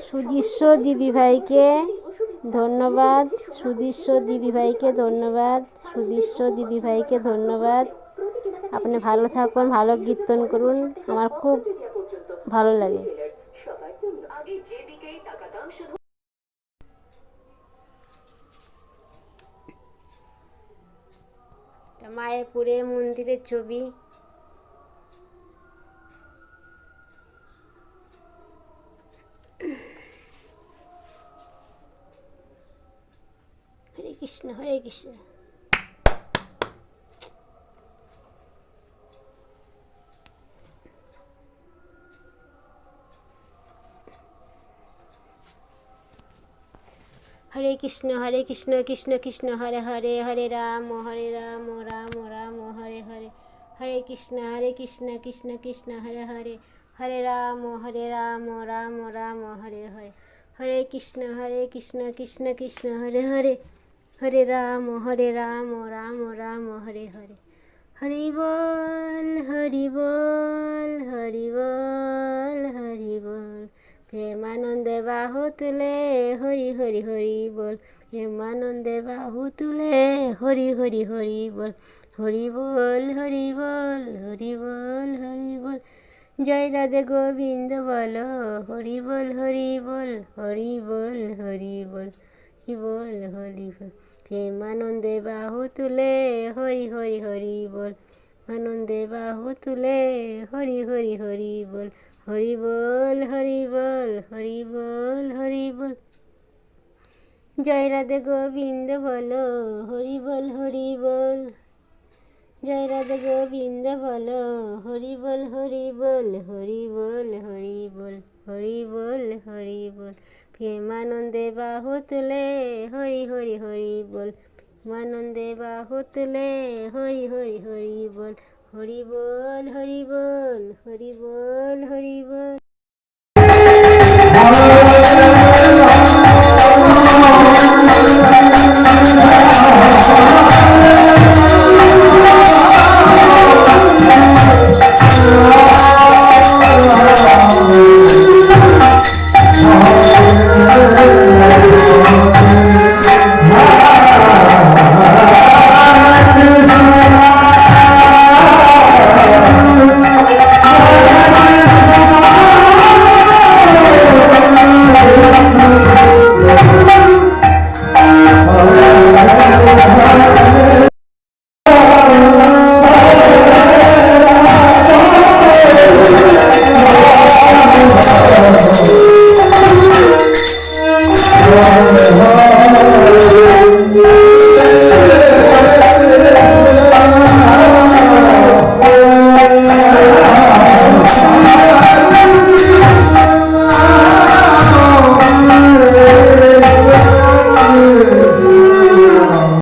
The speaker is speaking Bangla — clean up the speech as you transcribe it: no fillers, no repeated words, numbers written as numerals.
সুদৃশ্য দিদিভাইকে ধন্যবাদ, সুদৃশ্য দিদিভাইকে ধন্যবাদ, সুদৃশ্য দিদিভাইকে ধন্যবাদ। আপনি ভালো থাকুন, ভালো কীর্তন করুন, আমার খুব ভালো লাগে। মায়াপুরের মন্দিরের ছবি। হরে কৃষ্ণ, হরে কৃষ্ণ। হরে কৃষ্ণ, হরে কৃষ্ণ, কৃষ্ণ কৃষ্ণ হরে হরে, হরে রাম, রাম রাম হরে হরে। হরে কৃষ্ণ, কৃষ্ণ কৃষ্ণ হরে হরে, হরে রাম, রাম রাম হরে হরে। হরে কৃষ্ণ, কৃষ্ণ কৃষ্ণ হরে হরে, হরে রাম, রাম হরে হরে। হরি বল, হরি বল, হরি বল, হরি বল। প্রেমানন্দে বাহু তুলে হরি হরি হরি বল, প্রেমানন্দে বাহু তুলে হরি হরি হরি বল। হরি বল, হরি বল, হরি বল, হরি বল। জয় রাধে গোবিন্দ বলো, হরি বল, হরি বল, হরি বল, হরি বল, হরি বল, হরি বল। প্রেমানন্দে বাহু তুলে হরি হরি হরি বল, আনন্দে বাহু তুলে হরি হরি হরি বল। হরি বল, হরি বল, হরি বল, হরি বল। জয় রাধে গোবিন্দ বলো, হরি বল, হরি বল। জয় রাধে গোবিন্দ বলো, হরি বল, হরি বল, হরি বল, হরি বল, হরি বল, হরি বল। প্রেমানন্দে বাহু তুলে হরি হরি হরি বল, প্রেমানন্দে বাহু তুলে হরি হরি হরি বল। হরি বল, হরি বল, হরি বল, হরি বল।